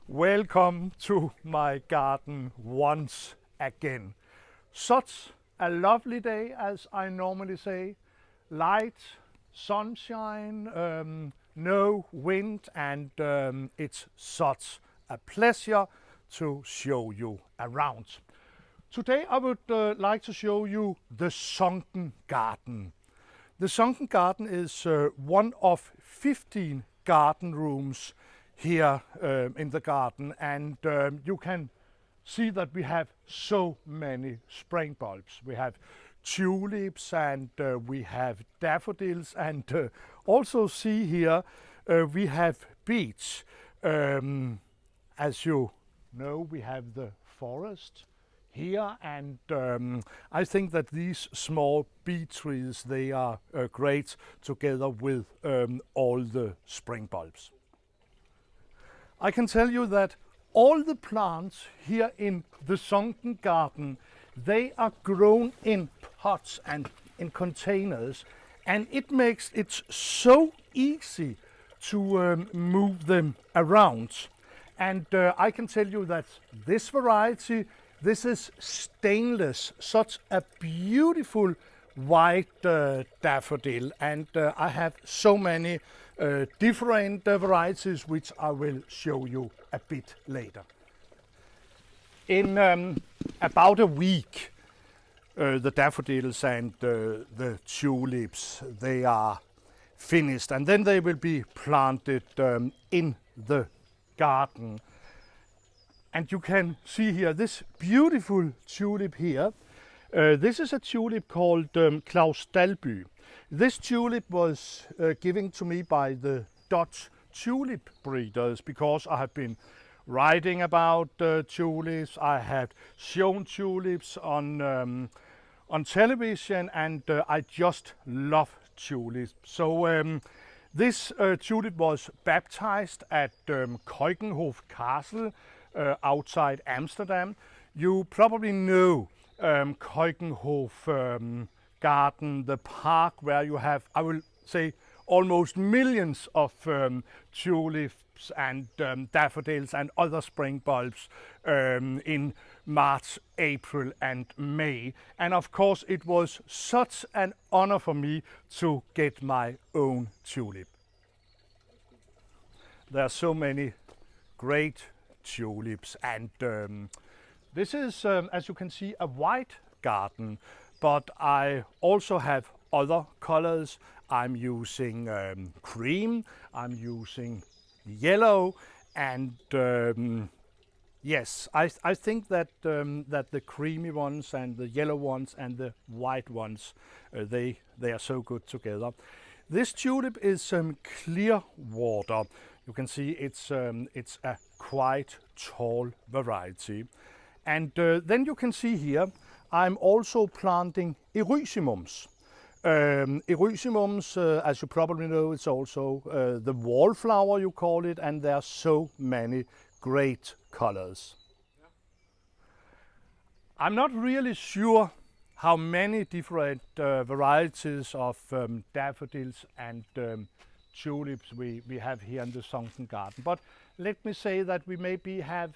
Welcome to my garden once again. Such a lovely day, as I normally say. Light, sunshine, no wind, and it's such a pleasure to show you around. Today I would like to show you the Sunken Garden. The Sunken Garden is one of 15 garden rooms here in the garden, and you can see that we have so many spring bulbs. We have tulips and we have daffodils, and also see here we have beets. As you know, we have the forest here, and I think that these small beet trees, they are great together with all the spring bulbs. I can tell you that all the plants here in the Sunken Garden, they are grown in pots and in containers, and it makes it so easy to move them around. And I can tell you that this variety, this is stainless, such a beautiful white daffodil, and I have so many different varieties which I will show you a bit later. In about a week, the daffodils and the tulips, they are finished, and then they will be planted in the garden. And you can see here this beautiful tulip here. This is a tulip called Claus Dalby. This tulip was given to me by the Dutch tulip breeders because I have been writing about tulips. I have shown tulips on television, and I just love tulips. So this tulip was baptized at Keukenhof Castle outside Amsterdam. You probably know Keukenhof Garden, the park where you have, I will say, almost millions of tulips and daffodils and other spring bulbs in March, April and May. And of course it was such an honor for me to get my own tulip. There are so many great tulips, and this is, as you can see, a white garden, but I also have other colors. I'm using cream, I'm using yellow, and yes, I think that that the creamy ones and the yellow ones and the white ones, they are so good together. This tulip is Clearwater. You can see it's a quite tall variety. And then you can see here, I'm also planting erysimums. Erysimums, as you probably know, it's also the wallflower, you call it, and there are so many great colors. I'm not really sure how many different varieties of daffodils and tulips we have here in the Sunken Garden, but let me say that we maybe have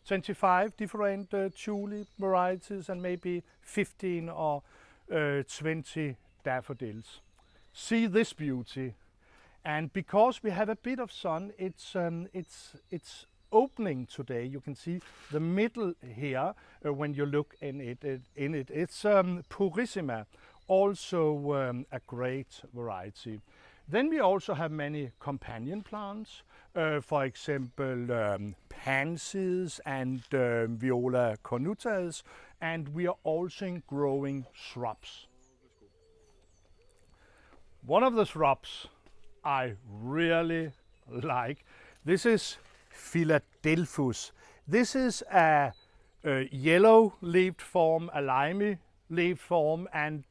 25 different tulip varieties and maybe 15 or 20 daffodils. See this beauty, and because we have a bit of sun, it's opening today. You can see the middle here when you look in it. It's Purissima, also a great variety. Then we also have many companion plants, for example pansies and viola cornutas, and we are also growing shrubs. One of the shrubs I really like, this is Philadelphus. This is a yellow-leaved form, a limey leaf form, and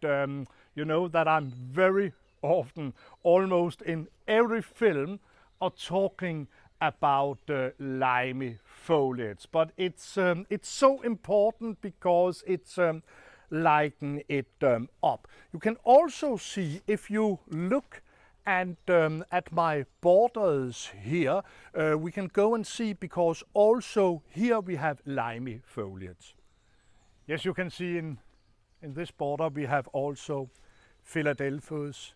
you know that I'm very often, almost in every film, are talking about limey foliage. But it's so important because it's lighten it up. You can also see, if you look And at my borders here, we can go and see, because also here we have limey foliage. Yes, you can see in this border we have also Philadelphus.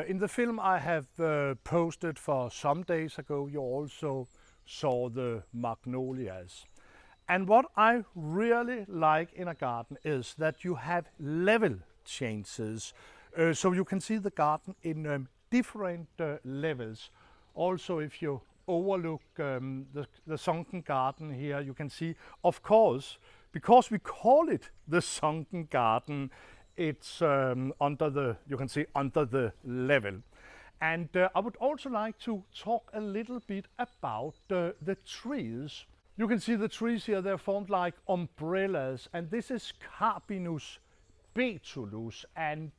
In the film I have posted for some days ago, you also saw the magnolias. And what I really like in a garden is that you have level changes. So you can see the garden in different levels. Also, if you overlook the sunken garden here, you can see, of course, because we call it the sunken garden, it's under the level. And I would also like to talk a little bit about the trees. You can see the trees here, they're formed like umbrellas, and this is Carpinus betulus. And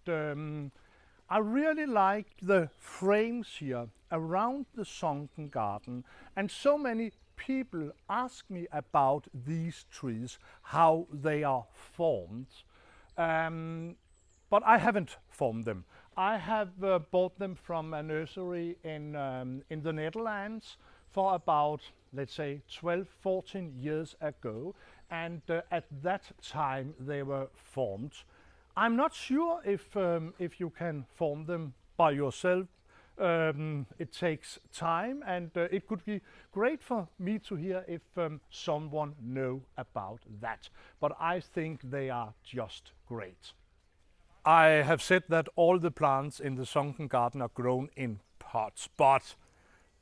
I really like the frames here around the sunken garden, and so many people ask me about these trees, how they are formed. But I haven't formed them. I have bought them from a nursery in the Netherlands for about, let's say, 12-14 years ago, and at that time they were formed. I'm not sure if you can form them by yourself. It takes time, and it could be great for me to hear if someone know about that. But I think they are just great. I have said that all the plants in the sunken garden are grown in pots, but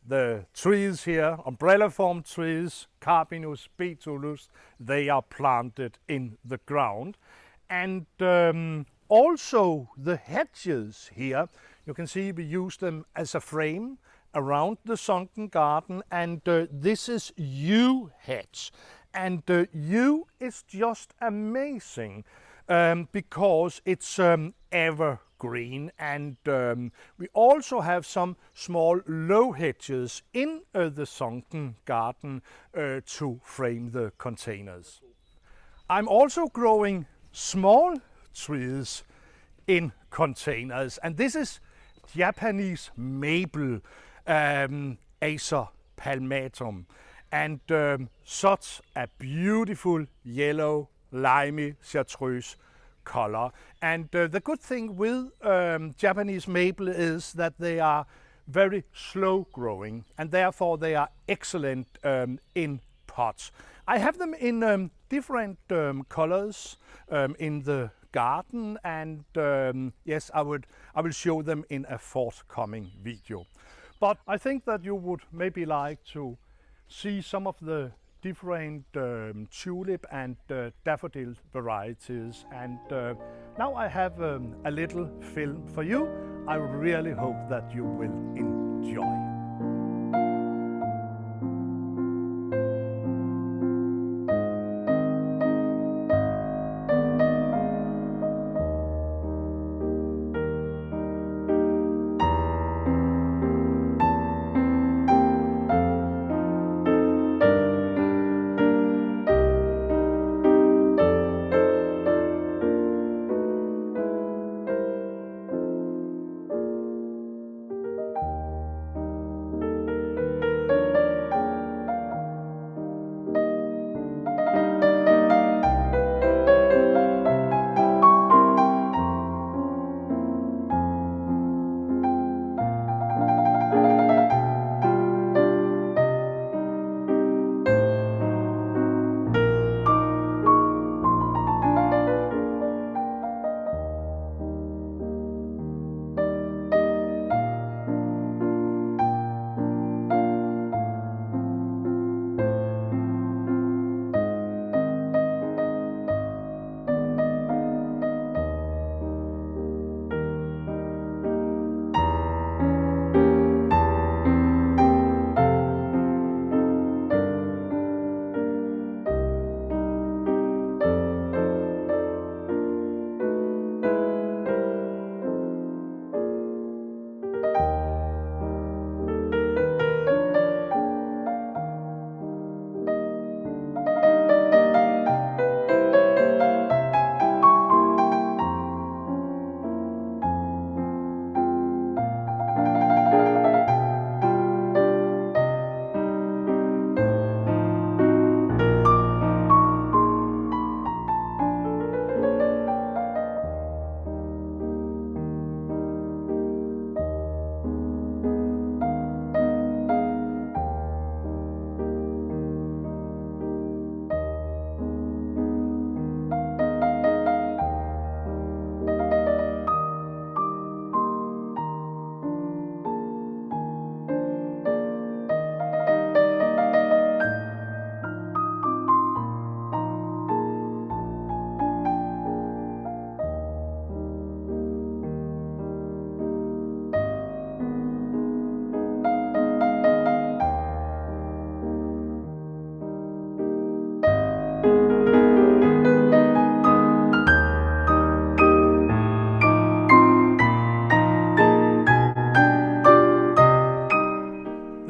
the trees here, umbrella formed trees, Carpinus, betulus, they are planted in the ground. And also the hedges here, you can see we use them as a frame around the sunken garden, and this is yew hedge. And yew is just amazing because it's evergreen, and we also have some small low hedges in the sunken garden to frame the containers. I'm also growing small trees in containers, and this is Japanese maple, Acer palmatum, and such a beautiful yellow, limey, chartreuse color. And the good thing with Japanese maple is that they are very slow growing, and therefore they are excellent in pots. I have them in different colors in the garden, and yes, I will show them in a forthcoming video. But I think that you would maybe like to see some of the different tulip and daffodil varieties, and now I have a little film for you. I really hope that you will enjoy.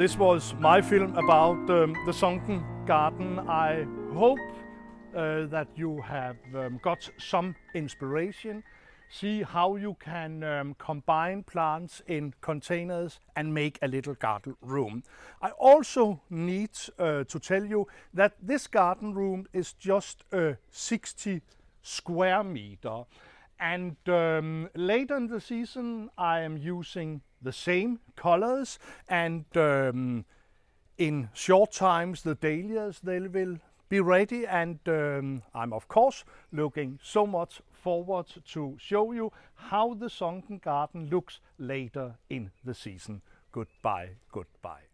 this was my film about the Sunken Garden. I hope that you have got some inspiration. See how you can combine plants in containers and make a little garden room. I also need to tell you that this garden room is just 60 square meter. And later in the season I am using the same colors, and in short times the dahlias, they will be ready, and I'm of course looking so much forward to show you how the Sunken Garden looks later in the season. Goodbye, goodbye.